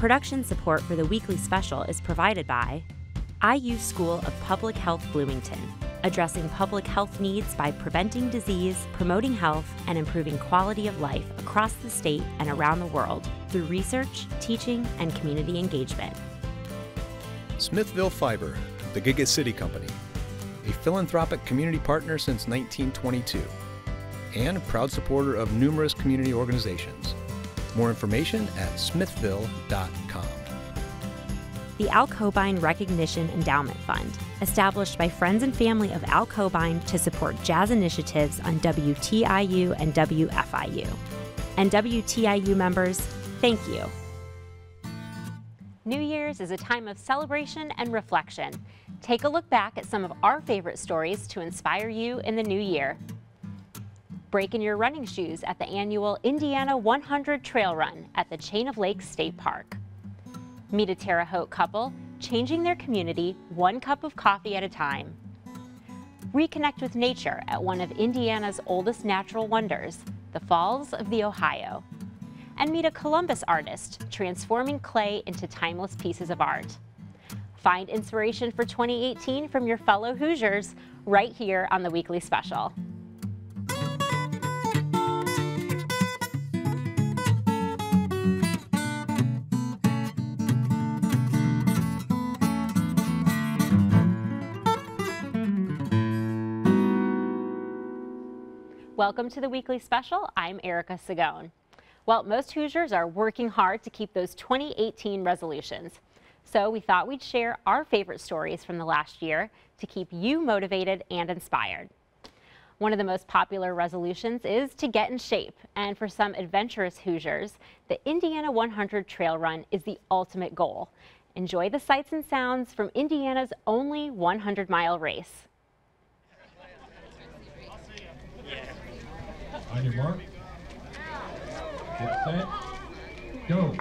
Production support for the weekly special is provided by IU School of Public Health Bloomington, addressing public health needs by preventing disease, promoting health, and improving quality of life across the state and around the world through research, teaching, and community engagement. Smithville Fiber, the Giga City Company, a philanthropic community partner since 1922, and a proud supporter of numerous community organizations. More information at smithville.com. The Al Cobain Recognition Endowment Fund, established by friends and family of Al Cobain to support jazz initiatives on WTIU and WFIU. And WTIU members, thank you. New Year's is a time of celebration and reflection. Take a look back at some of our favorite stories to inspire you in the new year. Break in your running shoes at the annual Indiana 100 Trail Run at the Chain of Lakes State Park. Meet a Terre Haute couple, changing their community one cup of coffee at a time. Reconnect with nature at one of Indiana's oldest natural wonders, the Falls of the Ohio. And meet a Columbus artist transforming clay into timeless pieces of art. Find inspiration for 2018 from your fellow Hoosiers right here on the Weekly Special. Welcome to the Weekly Special. I'm Erica Sagone. Well, most Hoosiers are working hard to keep those 2018 resolutions. So we thought we'd share our favorite stories from the last year to keep you motivated and inspired. One of the most popular resolutions is to get in shape. And for some adventurous Hoosiers, the Indiana 100 Trail Run is the ultimate goal. Enjoy the sights and sounds from Indiana's only 100-mile race. On your mark, get set, go.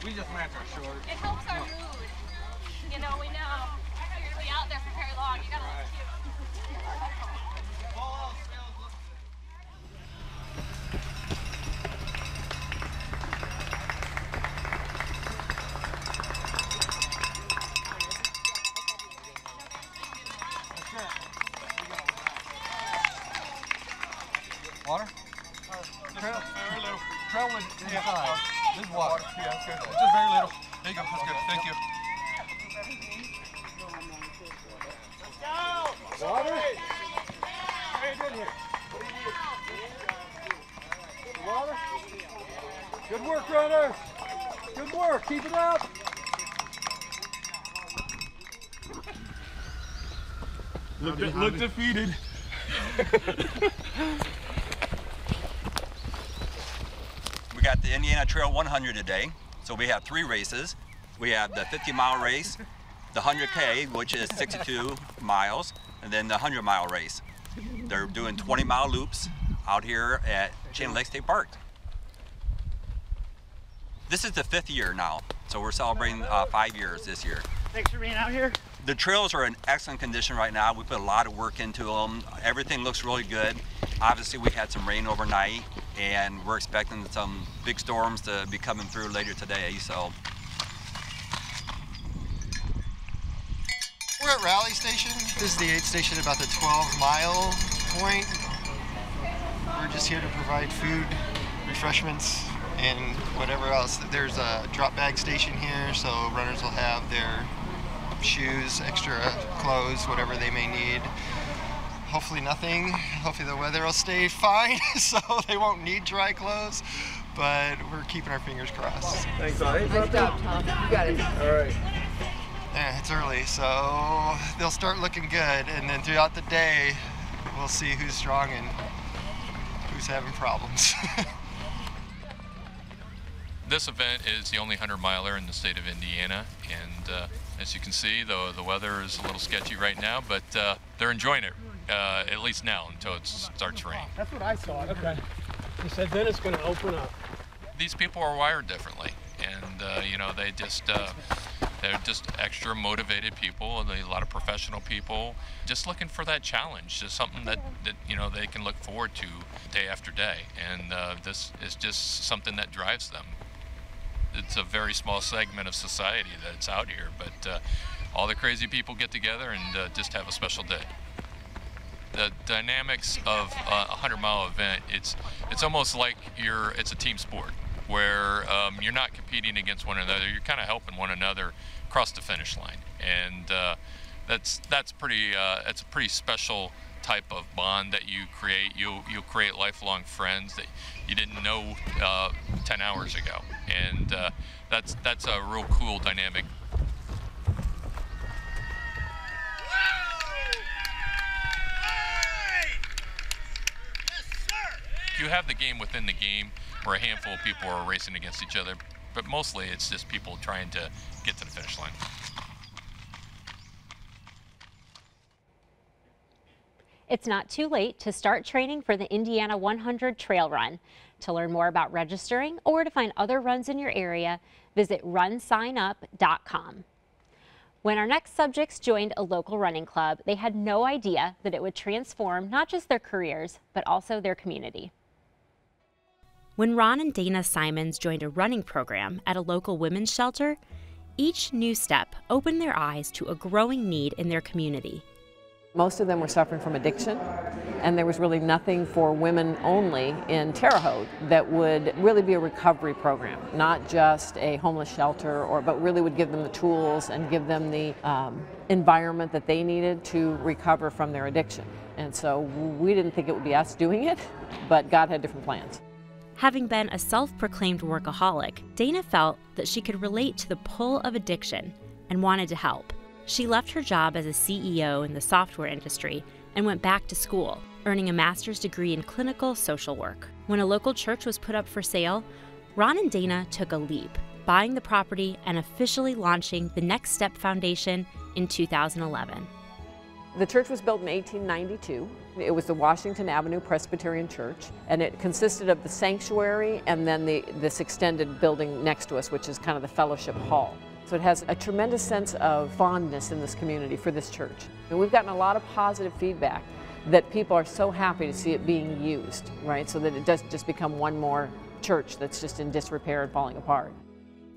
We just match our shorts. It helps our mood. You know, we know you're going to be out there for very long. You got to look cute. Water? Trail with inside. This is water. Yeah, that's good. Just very little. There you go. That's good. Thank you. Let's go! Water? How are you doing here? What do you need? Water? Good work, runners. Good work. Keep it up. Look defeated. We got the Indiana Trail 100 today. So we have 3 races. We have the 50-mile race, the 100K, which is 62 miles, and then the 100-mile race. They're doing 20-mile loops out here at Chain of Lakes State Park. This is the 5th year now, so we're celebrating 5 years this year. Thanks for being out here. The trails are in excellent condition right now. We put a lot of work into them. Everything looks really good. Obviously, we had some rain overnight, and we're expecting some big storms to be coming through later today. So we're at Rally Station. This is the aid station about the 12-mile point. We're just here to provide food, refreshments, and whatever else. There's a drop bag station here, so runners will have their shoes, extra clothes, whatever they may need. Hopefully nothing. Hopefully the weather will stay fine, so they won't need dry clothes. But we're keeping our fingers crossed. Thanks, Nice job, Tom. You got it. All right. It's early, so they'll start looking good, and then throughout the day, we'll see who's strong and who's having problems. This event is the only 100-miler in the state of Indiana, and as you can see, the weather is a little sketchy right now, but they're enjoying it, at least now, until it starts to rain. That's what I saw. Okay. He said then it's going to open up. These people are wired differently, and you know, they're just extra motivated people, and a lot of professional people just looking for that challenge, just something that you know, they can look forward to day after day, and this is just something that drives them. It's a very small segment of society that's out here, but all the crazy people get together and just have a special day. The dynamics of a 100-mile event, it's almost like it's a team sport where you're not competing against one another. You're kind of helping one another cross the finish line, and that's pretty. It's a pretty special type of bond that you create. You'll create lifelong friends that you didn't know 10 hours ago, and that's a real cool dynamic. You have the game within the game, where a handful of people are racing against each other, but mostly it's just people trying to get to the finish line. It's not too late to start training for the Indiana 100 Trail Run. To learn more about registering or to find other runs in your area, visit runsignup.com. When our next subjects joined a local running club, they had no idea that it would transform not just their careers, but also their community. When Ron and Dana Simons joined a running program at a local women's shelter, each new step opened their eyes to a growing need in their community. Most of them were suffering from addiction, and there was really nothing for women only in Terre Haute that would really be a recovery program, not just a homeless shelter, but really would give them the tools and give them the environment that they needed to recover from their addiction. And so we didn't think it would be us doing it, but God had different plans. Having been a self-proclaimed workaholic, Dana felt that she could relate to the pull of addiction and wanted to help. She left her job as a CEO in the software industry and went back to school, earning a master's degree in clinical social work. When a local church was put up for sale, Ron and Dana took a leap, buying the property and officially launching the Next Step Foundation in 2011. The church was built in 1892. It was the Washington Avenue Presbyterian Church, and it consisted of the sanctuary and then this extended building next to us, which is kind of the fellowship hall. So it has a tremendous sense of fondness in this community for this church. And we've gotten a lot of positive feedback that people are so happy to see it being used, right? So that it doesn't just become one more church that's just in disrepair and falling apart.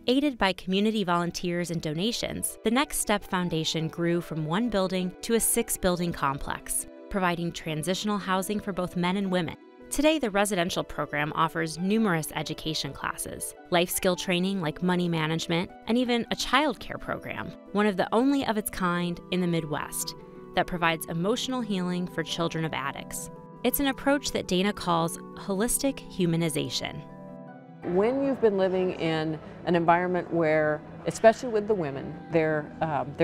Aided by community volunteers and donations, the Next Step Foundation grew from one building to a 6-building complex, providing transitional housing for both men and women. Today, the residential program offers numerous education classes, life skill training like money management, and even a child care program, one of the only of its kind in the Midwest, that provides emotional healing for children of addicts. It's an approach that Dana calls holistic humanization. When you've been living in an environment where, especially with the women, there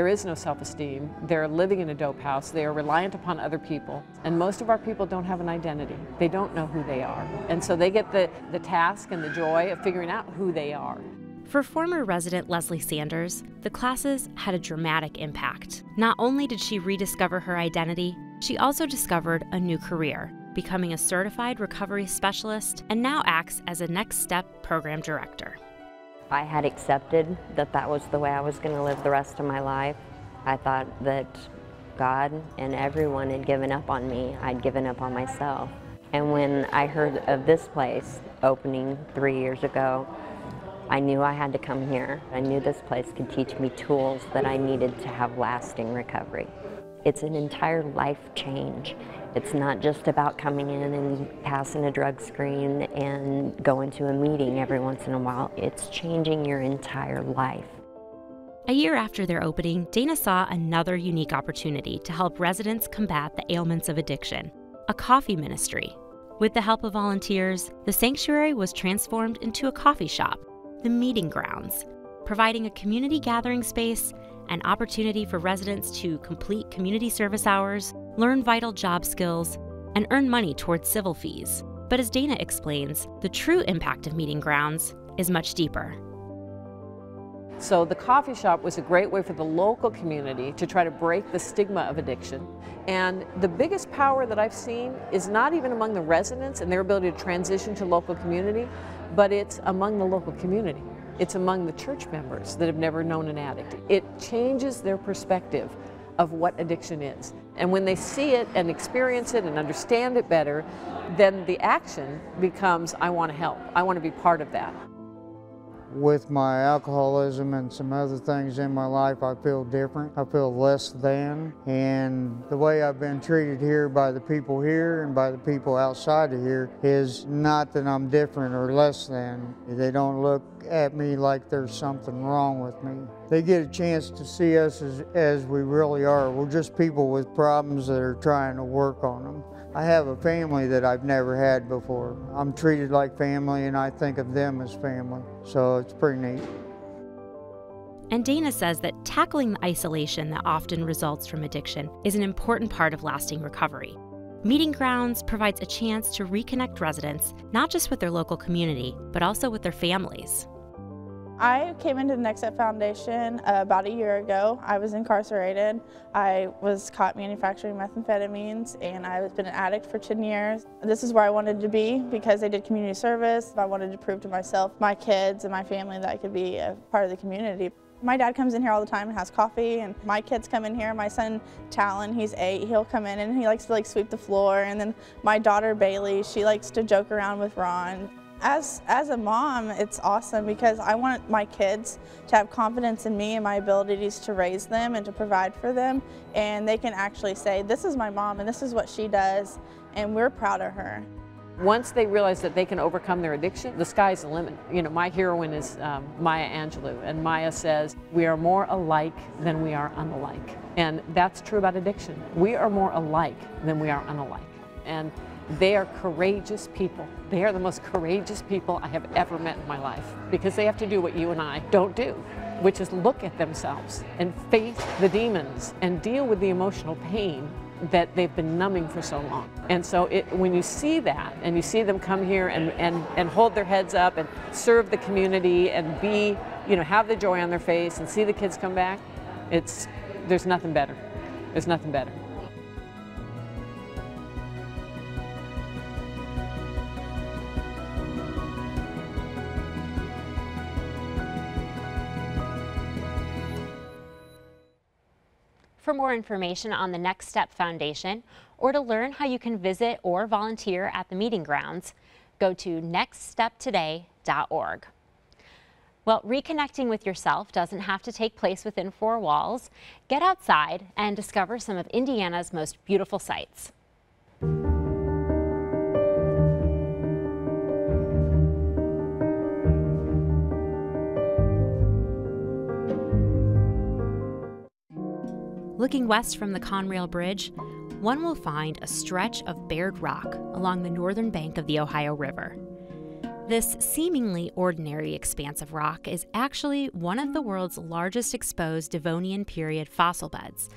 is no self-esteem, they're living in a dope house, they are reliant upon other people, and most of our people don't have an identity. They don't know who they are. And so they get the task and the joy of figuring out who they are. For former resident Leslie Sanders, the classes had a dramatic impact. Not only did she rediscover her identity, she also discovered a new career, becoming a certified recovery specialist, and now acts as a Next Step program director. I had accepted that that was the way I was going to live the rest of my life. I thought that God and everyone had given up on me. I'd given up on myself. And when I heard of this place opening 3 years ago, I knew I had to come here. I knew this place could teach me tools that I needed to have lasting recovery. It's an entire life change. It's not just about coming in and passing a drug screen and going to a meeting every once in a while. It's changing your entire life. A year after their opening, Dana saw another unique opportunity to help residents combat the ailments of addiction, a coffee ministry. With the help of volunteers, the sanctuary was transformed into a coffee shop, the Meeting Grounds, providing a community gathering space an opportunity for residents to complete community service hours, learn vital job skills, and earn money towards civil fees. But as Dana explains, the true impact of meeting grounds is much deeper. So the coffee shop was a great way for the local community to try to break the stigma of addiction. And the biggest power that I've seen is not even among the residents and their ability to transition to local community, but it's among the local community. It's among the church members that have never known an addict. It changes their perspective of what addiction is. And when they see it and experience it and understand it better, then the action becomes, I want to help. I want to be part of that. With my alcoholism and some other things in my life, I feel different. I feel less than. And the way I've been treated here by the people here and by the people outside of here is not that I'm different or less than. They don't look at me like there's something wrong with me. They get a chance to see us as we really are. We're just people with problems that are trying to work on them. I have a family that I've never had before. I'm treated like family and I think of them as family, so it's pretty neat. And Dana says that tackling the isolation that often results from addiction is an important part of lasting recovery. Meeting Grounds provides a chance to reconnect residents, not just with their local community, but also with their families. I came into the Next Step Foundation about a year ago. I was incarcerated. I was caught manufacturing methamphetamines and I've been an addict for 10 years. This is where I wanted to be because I did community service. I wanted to prove to myself, my kids and my family that I could be a part of the community. My dad comes in here all the time and has coffee, and my kids come in here. My son Talon, he's 8, he'll come in and he likes to sweep the floor. And then my daughter Bailey, she likes to joke around with Ron. As a mom, it's awesome because I want my kids to have confidence in me and my abilities to raise them and to provide for them. And they can actually say, this is my mom and this is what she does, and we're proud of her. Once they realize that they can overcome their addiction, the sky's the limit. You know, my heroine is Maya Angelou, and Maya says, we are more alike than we are unalike. And that's true about addiction. We are more alike than we are unalike. And they are courageous people. They are the most courageous people I have ever met in my life because they have to do what you and I don't do, which is look at themselves and face the demons and deal with the emotional pain that they've been numbing for so long. And so when you see that and you see them come here and hold their heads up and serve the community and be, you know, have the joy on their face and see the kids come back, there's nothing better. There's nothing better. For more information on the Next Step Foundation, or to learn how you can visit or volunteer at the meeting grounds, go to nextsteptoday.org. Well, reconnecting with yourself doesn't have to take place within 4 walls. Get outside and discover some of Indiana's most beautiful sights. Looking west from the Conrail Bridge, one will find a stretch of bared rock along the northern bank of the Ohio River. This seemingly ordinary expanse of rock is actually one of the world's largest exposed Devonian period fossil beds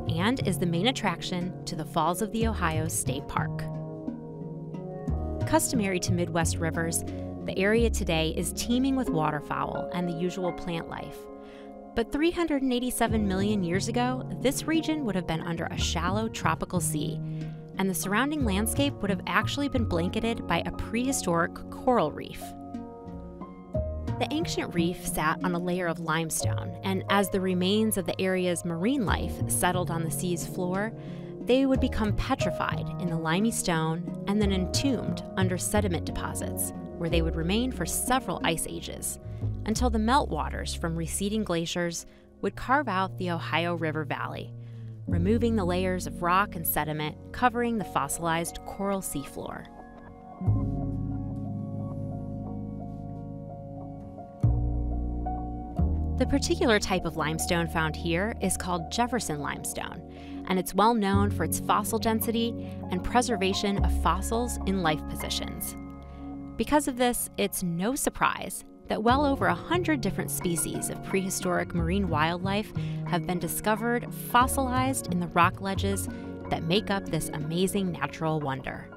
and is the main attraction to the Falls of the Ohio State Park. Customary to Midwest rivers, the area today is teeming with waterfowl and the usual plant life. But 387 million years ago, this region would have been under a shallow tropical sea, and the surrounding landscape would have actually been blanketed by a prehistoric coral reef. The ancient reef sat on a layer of limestone, and as the remains of the area's marine life settled on the sea's floor, they would become petrified in the limy stone and then entombed under sediment deposits, where they would remain for several ice ages, until the meltwaters from receding glaciers would carve out the Ohio River Valley, removing the layers of rock and sediment covering the fossilized coral seafloor. The particular type of limestone found here is called Jefferson limestone, and it's well known for its fossil density and preservation of fossils in life positions. Because of this, it's no surprise that well over 100 different species of prehistoric marine wildlife have have been discovered fossilized in the rock ledges that make up this amazing natural wonder.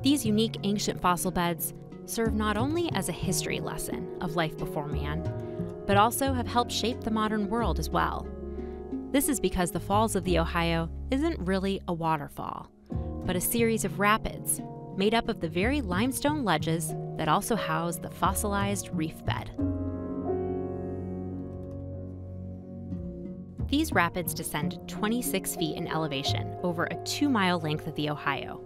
These unique ancient fossil beds serve not only as a history lesson of life before man, but also have helped shape the modern world as well. This is because the Falls of the Ohio isn't really a waterfall, but a series of rapids made up of the very limestone ledges that also house the fossilized reef bed. These rapids descend 26 feet in elevation over a 2-mile length of the Ohio,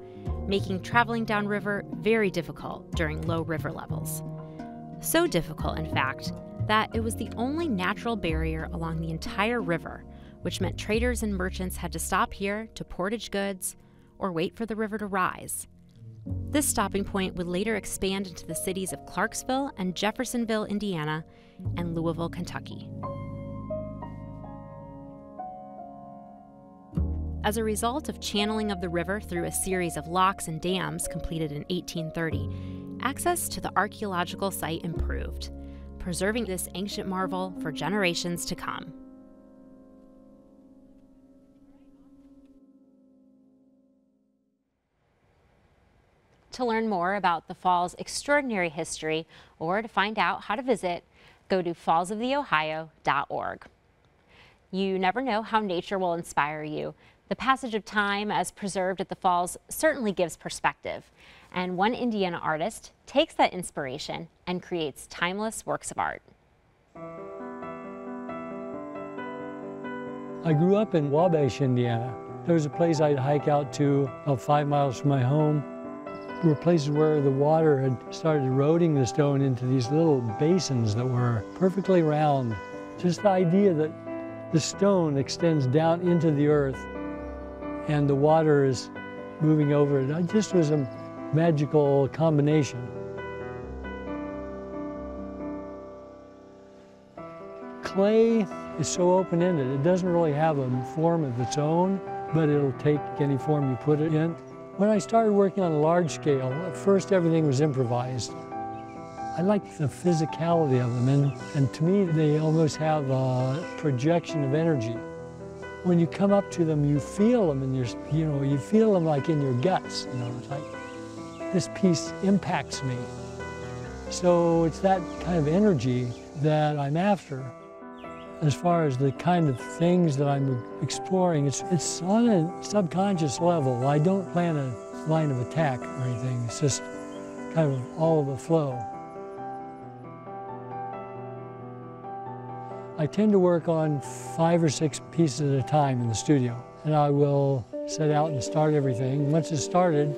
making traveling downriver very difficult during low river levels. So difficult, in fact, that it was the only natural barrier along the entire river, which meant traders and merchants had to stop here to portage goods or wait for the river to rise. This stopping point would later expand into the cities of Clarksville and Jeffersonville, Indiana, and Louisville, Kentucky. As a result of channeling of the river through a series of locks and dams completed in 1830, access to the archaeological site improved, preserving this ancient marvel for generations to come. To learn more about the fall's extraordinary history or to find out how to visit, go to fallsoftheohio.org. You never know how nature will inspire you. The passage of time as preserved at the falls certainly gives perspective, and one Indiana artist takes that inspiration and creates timeless works of art. I grew up in Wabash, Indiana. There was a place I'd hike out to about 5 miles from my home. There were places where the water had started eroding the stone into these little basins that were perfectly round. Just the idea that the stone extends down into the earth and the water is moving over it. It just was a magical combination. Clay is so open-ended. It doesn't really have a form of its own, but it'll take any form you put it in. When I started working on a large scale, at first everything was improvised. I like the physicality of them, and to me they almost have a projection of energy. When you come up to them, you feel them, and you feel them like in your guts. It's like this piece impacts me. So it's that kind of energy that I'm after. As far as the kind of things that I'm exploring, it's on a subconscious level. I don't plan a line of attack or anything. It's just kind of all of a flow. I tend to work on 5 or 6 pieces at a time in the studio, and I will set out and start everything. Once it's started,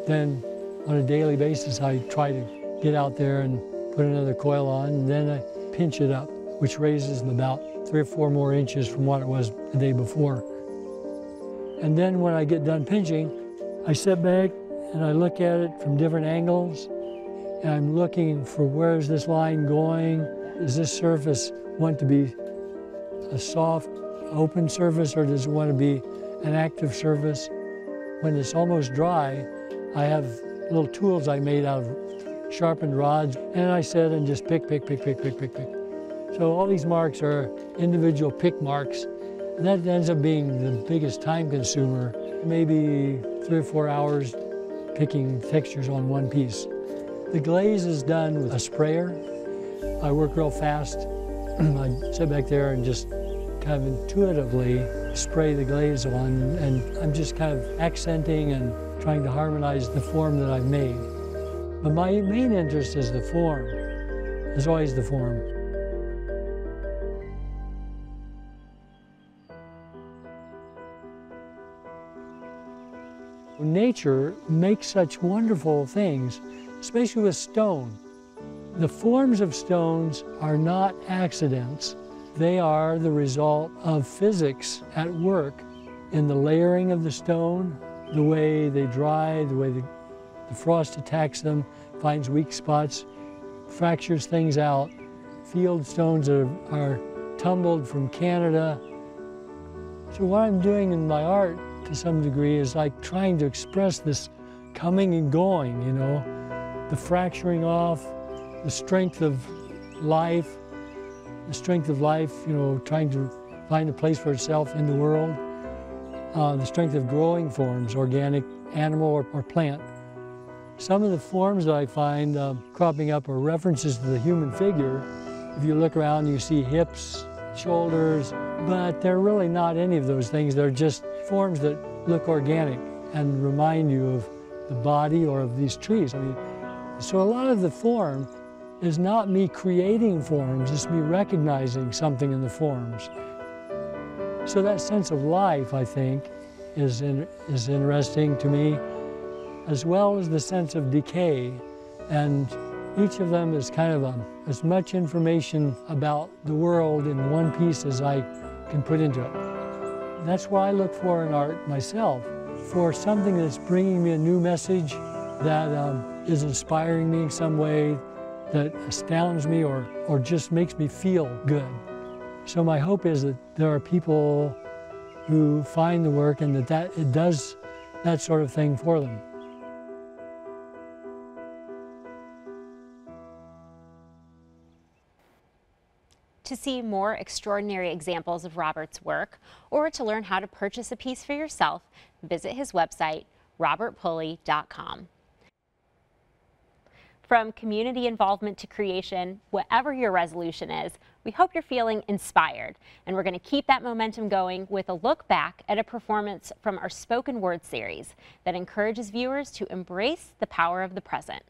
then on a daily basis I try to get out there and put another coil on, and then I pinch it up, which raises them about 3 or 4 more inches from what it was the day before. And then when I get done pinching, I sit back and I look at it from different angles, and I'm looking for where is this line going? Is this surface want to be a soft, open surface, or does it want to be an active surface? When it's almost dry, I have little tools I made out of sharpened rods, and I sit and just pick. So all these marks are individual pick marks, and that ends up being the biggest time consumer, maybe 3 or 4 hours picking textures on one piece. The glaze is done with a sprayer. I work real fast. I sit back there and just kind of intuitively spray the glaze on, and I'm just kind of accenting and trying to harmonize the form that I've made. But my main interest is the form. It's always the form. Nature makes such wonderful things, especially with stone. The forms of stones are not accidents. They are the result of physics at work in the layering of the stone, the way they dry, the way the frost attacks them, finds weak spots, fractures things out. Field stones are tumbled from Canada. So what I'm doing in my art to some degree is like trying to express this coming and going, the fracturing off, the strength of life, you know, trying to find a place for itself in the world, the strength of growing forms, organic, animal, or plant. Some of the forms that I find cropping up are references to the human figure. If you look around, you see hips, shoulders, but they're really not any of those things. They're just forms that look organic and remind you of the body or of these trees. I mean, so a lot of the form is not me creating forms, it's me recognizing something in the forms. So that sense of life, I think, is interesting to me, as well as the sense of decay. And each of them is kind of as much information about the world in one piece as I can put into it. That's what I look for in art myself, for something that's bringing me a new message, that is inspiring me in some way, that astounds me or just makes me feel good. So my hope is that there are people who find the work and that it does that sort of thing for them. To see more extraordinary examples of Robert's work, or to learn how to purchase a piece for yourself, visit his website, robertpulley.com. From community involvement to creation, whatever your resolution is, we hope you're feeling inspired. And we're going to keep that momentum going with a look back at a performance from our spoken word series that encourages viewers to embrace the power of the present.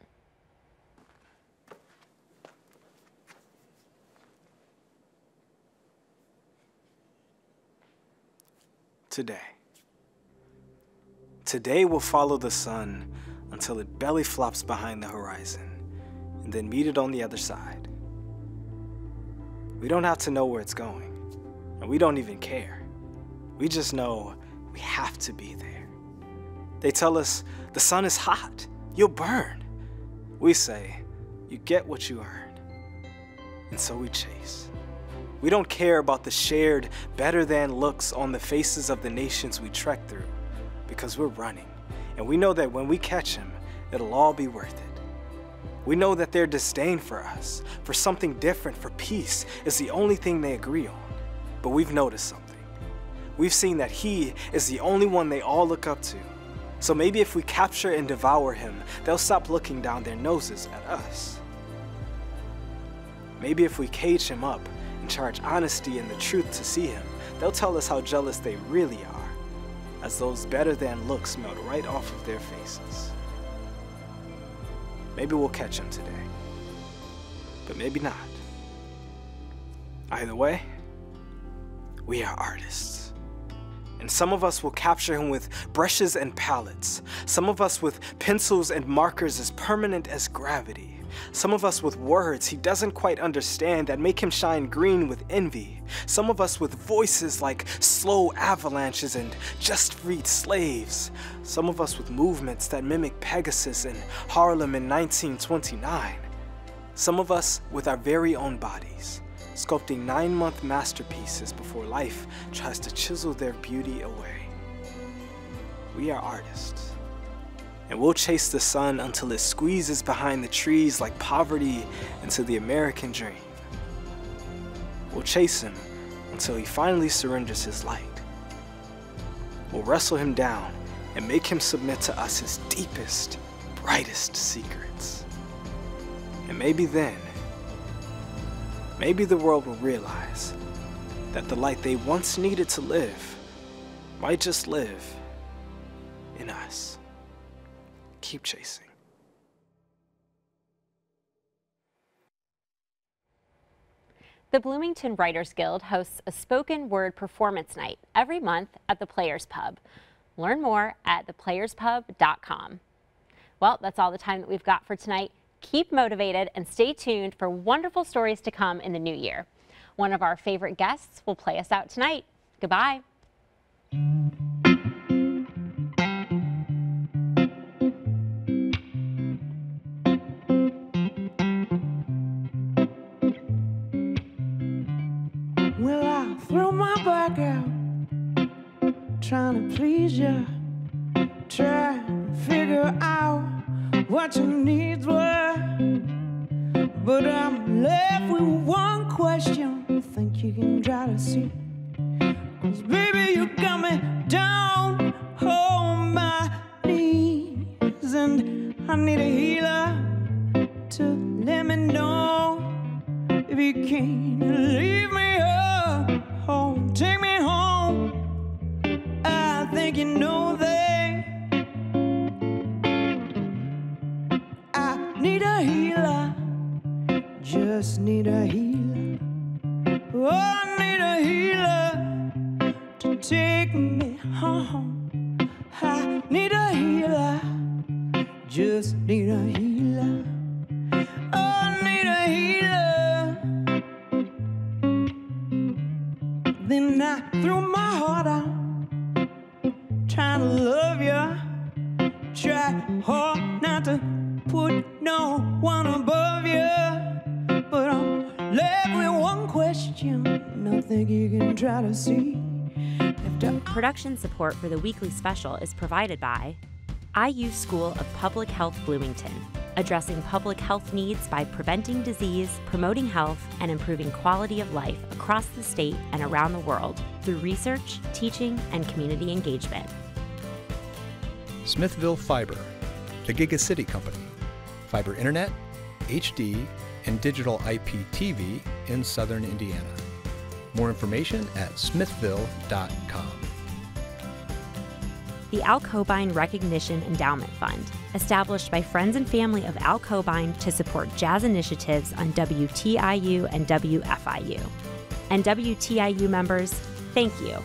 Today we'll follow the sun until it belly flops behind the horizon, and then meet it on the other side. We don't have to know where it's going, and we don't even care. We just know we have to be there. They tell us the sun is hot, you'll burn. We say, you get what you earn. And so we chase. We don't care about the shared better than looks on the faces of the nations we trek through, because we're running, and we know that when we catch him, it'll all be worth it. We know that their disdain for us, for something different, for peace, is the only thing they agree on. But we've noticed something. We've seen that he is the only one they all look up to. So maybe if we capture and devour him, they'll stop looking down their noses at us. Maybe if we cage him up and charge honesty and the truth to see him, they'll tell us how jealous they really are, as those better than looks melt right off of their faces. Maybe we'll catch him today, but maybe not. Either way, we are artists. And some of us will capture him with brushes and palettes. Some of us with pencils and markers as permanent as gravity. Some of us with words he doesn't quite understand that make him shine green with envy. Some of us with voices like slow avalanches and just freed slaves. Some of us with movements that mimic Pegasus in Harlem in 1929. Some of us with our very own bodies, sculpting 9-month masterpieces before life tries to chisel their beauty away. We are artists. And we'll chase the sun until it squeezes behind the trees like poverty into the American dream. We'll chase him until he finally surrenders his light. We'll wrestle him down and make him submit to us his deepest, brightest secrets. And maybe then, maybe the world will realize that the light they once needed to live might just live in us. Keep chasing. The Bloomington Writers Guild hosts a spoken word performance night every month at the Players Pub. Learn more at theplayerspub.com. Well, that's all the time that we've got for tonight. Keep motivated and stay tuned for wonderful stories to come in the new year. One of our favorite guests will play us out tonight. Goodbye. Well, I throw my back out, trying to please you, trying to figure out what your needs were. but I'm left with one question. I think you can try to see. 'Cause baby, you got me down on my knees, and I need a healer to let me know if you can't leave me home, take me home. I think you know that I need a healer, just need a healer. Oh, I need a healer to take me home. I need a healer, just need a healer. Oh, I need a healer. Then I threw my heart out, trying to love you. Try hard not to put no one above you, but I'm left with one question. Nothing you can try to see. Production support for the weekly special is provided by IU School of Public Health Bloomington, addressing public health needs by preventing disease, promoting health, and improving quality of life across the state and around the world through research, teaching, and community engagement. Smithville Fiber, the Giga City Company, fiber internet, HD, and digital IPTV in southern Indiana. More information at smithville.com. The Al Cobine Recognition Endowment Fund, established by friends and family of Al Cobine to support jazz initiatives on WTIU and WFIU. And WTIU members, thank you.